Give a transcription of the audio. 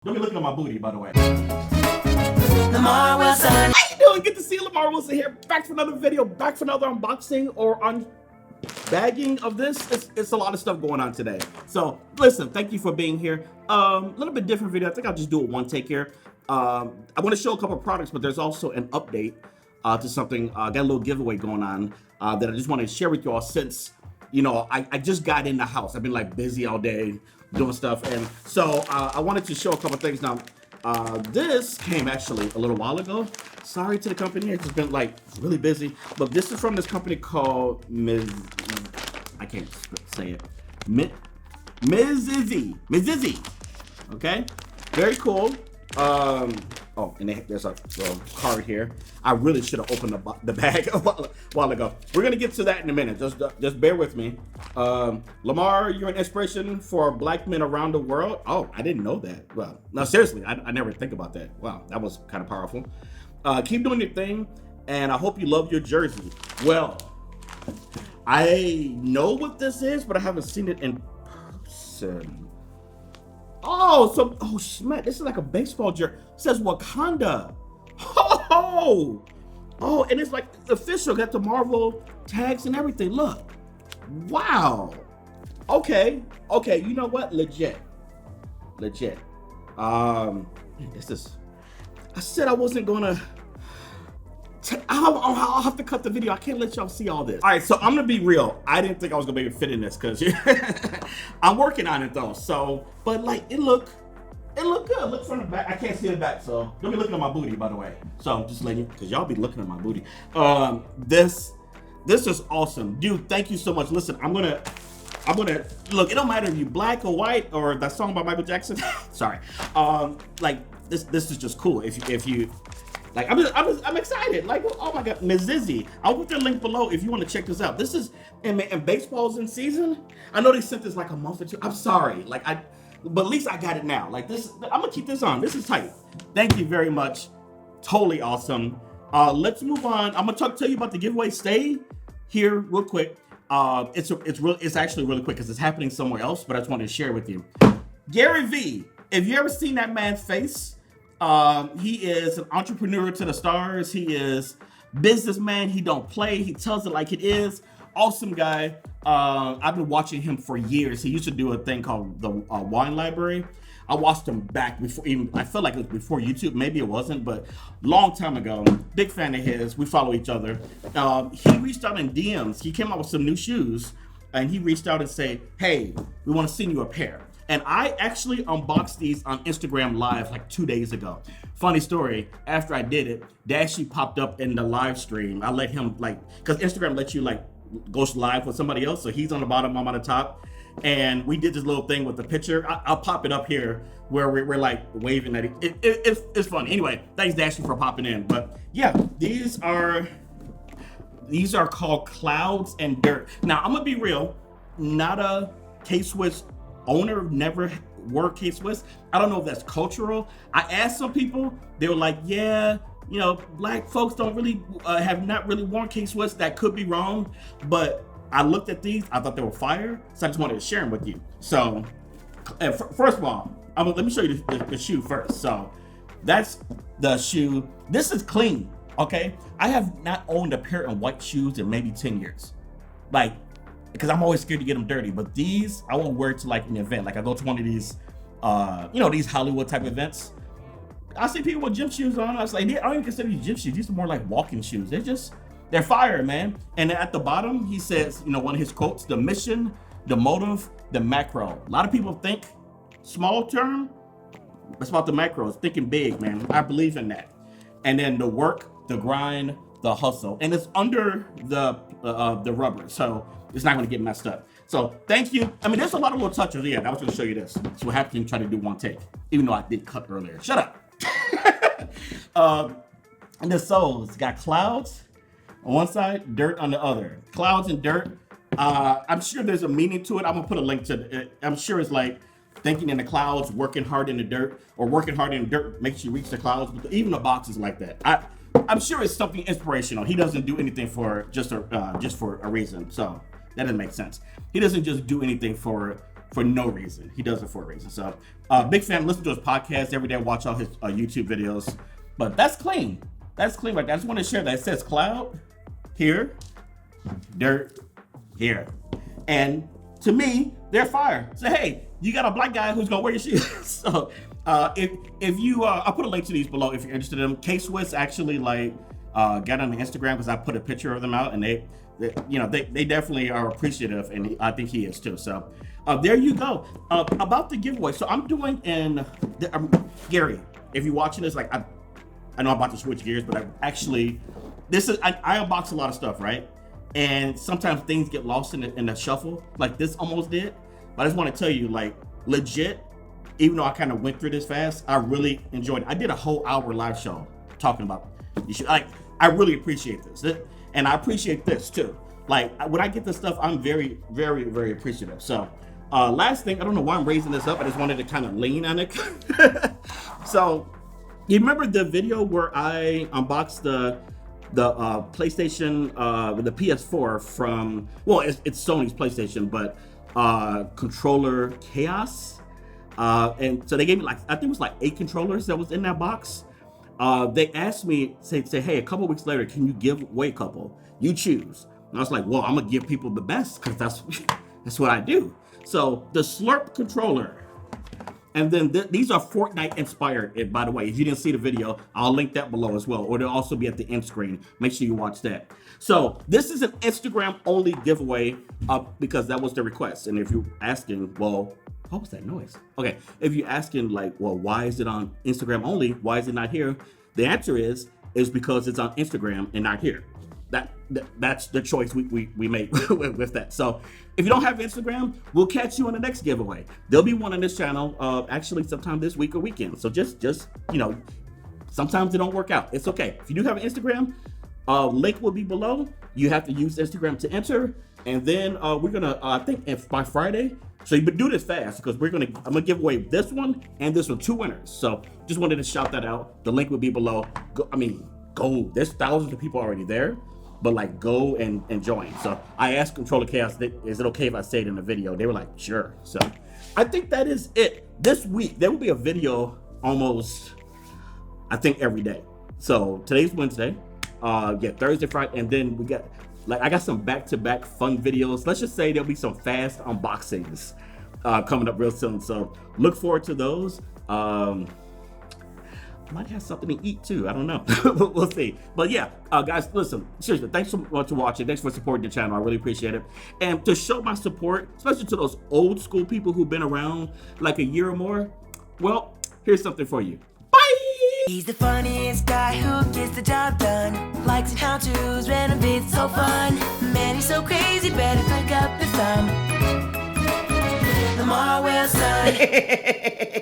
Don't be looking at my booty, by the way. Lamarr Wilson. How you doing? Good to see you, Lamarr Wilson here. Back for another video, back for another unboxing or unbagging of this. It's a lot of stuff going on today. So listen, thank you for being here. A little bit different video. I think I'll just do a one take here. I want to show a couple of products, but there's also an update to something. Got a little giveaway going on that I just want to share with you all since, you know, I just got in the house. I've been like busy all day doing stuff. And so I wanted to show a couple of things. Now, this came actually a little while ago. Sorry to the company. It's just been like really busy. But this is from this company called I can't say it. Mizizzi. Okay. Very cool. Oh, and there's a card here. I really should have opened the bag a while ago. We're gonna get to that in a minute. Just bear with me. Lamarr, you're an inspiration for Black men around the world. Oh, I didn't know that. Well, no, seriously, I never think about that. Wow, that was kind of powerful. Keep doing your thing, and I hope you love your jersey. Well, I know what this is, but I haven't seen it in person. Oh, Schmidt, this is like a baseball jersey. It says Wakanda. Oh, and it's like official. Got the Marvel tags and everything. Look, wow. Okay. You know what? Legit. This is. I said I wasn't gonna. I'll have to cut the video. I can't let y'all see all this. All right, so I'm gonna be real. I didn't think I was gonna be able to fit in this because I'm working on it though. So, but like it looked good. Look from the back. I can't see the back, so don't be looking at my booty, by the way. So I'm just letting you, because y'all be looking at my booty. This is awesome, dude. Thank you so much. Listen, I'm gonna look. It don't matter if you black or white or that song by Michael Jackson. Sorry. Like this is just cool. If you. Like I'm excited. Like, oh my God, Mizizzi. I'll put the link below if you want to check this out. This is and baseball's in season. I know they sent this like a month or two. I'm sorry. But at least I got it now. Like this, I'm gonna keep this on. This is tight. Thank you very much. Totally awesome. Let's move on. I'm gonna tell you about the giveaway. Stay here real quick. It's actually really quick because it's happening somewhere else, but I just wanted to share with you. Gary V. If you ever seen that man's face? He is an entrepreneur to the stars. He is businessman. He don't play. He tells it like it is. Awesome guy. I've been watching him for years. He used to do a thing called the Wine Library. I watched him back before even, I felt like it was before YouTube. Maybe it wasn't, but long time ago. Big fan of his. We follow each other. He reached out in DMs. He came out with some new shoes and he reached out and said, hey, we want to send you a pair. And I actually unboxed these on Instagram Live like 2 days ago. Funny story, after I did it, they actually popped up in the live stream. I let him because Instagram lets you go live with somebody else. So he's on the bottom, I'm on the top. And we did this little thing with the picture. I'll pop it up here where we're like waving at it. It's funny. Anyway, thanks Dashy for popping in. But yeah, these are called Clouds and Dirt. Now I'm gonna be real, not a K-Swiss owner, never wore K-Swiss. I don't know if that's cultural. I asked some people, they were like, yeah, you know, black folks don't really have not really worn K-Swiss. That could be wrong, but I looked at these, I thought they were fire, so I just wanted to share them with you. So first of all, let me show you the shoe first. So that's the shoe. This is clean, okay? I have not owned a pair of white shoes in maybe 10 years. Because I'm always scared to get them dirty. But these, I won't wear it to like an event. Like I go to one of these, these Hollywood type events. I see people with gym shoes on. I was like, I don't even consider these gym shoes. These are more like walking shoes. They're fire, man. And at the bottom, he says, one of his quotes, the mission, the motive, the macro. A lot of people think small term. It's about the macro. It's thinking big, man. I believe in that. And then the work, the grind, the hustle. And it's under the rubber. So it's not going to get messed up. So thank you. I mean, there's a lot of little touches. Yeah, I was going to show you this. So what happens when you try to do one take, even though I did cut earlier. Shut up. And the soles got clouds on one side, dirt on the other. Clouds and dirt. I'm sure there's a meaning to it. I'm going to put a link to it. I'm sure it's like thinking in the clouds, working hard in the dirt, or working hard in the dirt makes you reach the clouds. But even the box is like that. I'm sure it's something inspirational. He doesn't do anything for just for a reason. So that doesn't make sense. He doesn't just do anything for for no reason. He does it for a reason. So, big fan. Listen to his podcast every day. Watch all his YouTube videos. But that's clean. That's clean right there. I just want to share that. It says cloud here, dirt here. And to me, they're fire. So, hey, you got a black guy who's going to wear your shoes. So, if you, I'll put a link to these below if you're interested in them. K-Swiss actually got on the Instagram because I put a picture of them out, and they definitely are appreciative, and I think he is too. So there you go. About the giveaway. So I'm doing Gary, if you're watching this, like I know I'm about to switch gears, but I unbox a lot of stuff, right? And sometimes things get lost in the shuffle, like this almost did. But I just want to tell you, like, legit, even though I kind of went through this fast, I really enjoyed it. I did a whole hour live show talking about I really appreciate this. And I appreciate this too. Like, when I get this stuff, I'm very, very, very appreciative. So, last thing, I don't know why I'm raising this up. I just wanted to kind of lean on it. So, you remember the video where I unboxed the PlayStation, the PS4 from, well, it's Sony's PlayStation, but controller chaos. And so they gave me I think it was 8 controllers that was in that box. They asked me, say, hey, a couple weeks later, can you give away a couple? You choose. And I was like, well, I'm gonna give people the best because that's what I do. So the Slurp controller, and then these are Fortnite inspired. By the way, if you didn't see the video, I'll link that below as well, or they'll also be at the end screen. Make sure you watch that. So this is an Instagram only giveaway because that was the request. And if you're asking, well, what was that noise? Okay, if you're asking well, why is it on Instagram only? Why is it not here? The answer is because it's on Instagram and not here. That's the choice we made with that. So if you don't have Instagram, we'll catch you on the next giveaway. There'll be one on this channel actually sometime this week or weekend. So just sometimes it don't work out. It's okay. If you do have an Instagram, link will be below. You have to use Instagram to enter, and then we're gonna I think by Friday. So you do this fast because I'm gonna give away this one and this one, 2 winners. So just wanted to shout that out. The link will be below. Go. There's thousands of people already there, but go and join. So I asked Controller Chaos, is it okay if I say it in the video? They were like, sure. So I think that is it. This week there will be a video almost, I think, every day. So today's Wednesday. Thursday, Friday, and then we got I got some back-to-back fun videos. Let's just say there'll be some fast unboxings coming up real soon. So look forward to those. Might have something to eat too. I don't know. We'll see. But yeah, guys, listen, seriously, thanks so much for watching. Thanks for supporting the channel. I really appreciate it. And to show my support, especially to those old school people who've been around a year or more, well, here's something for you. He's the funniest guy who gets the job done. Likes how-tos, renovates, so fun. Man, he's so crazy, better pick up his thumb. Lamarr Wilson.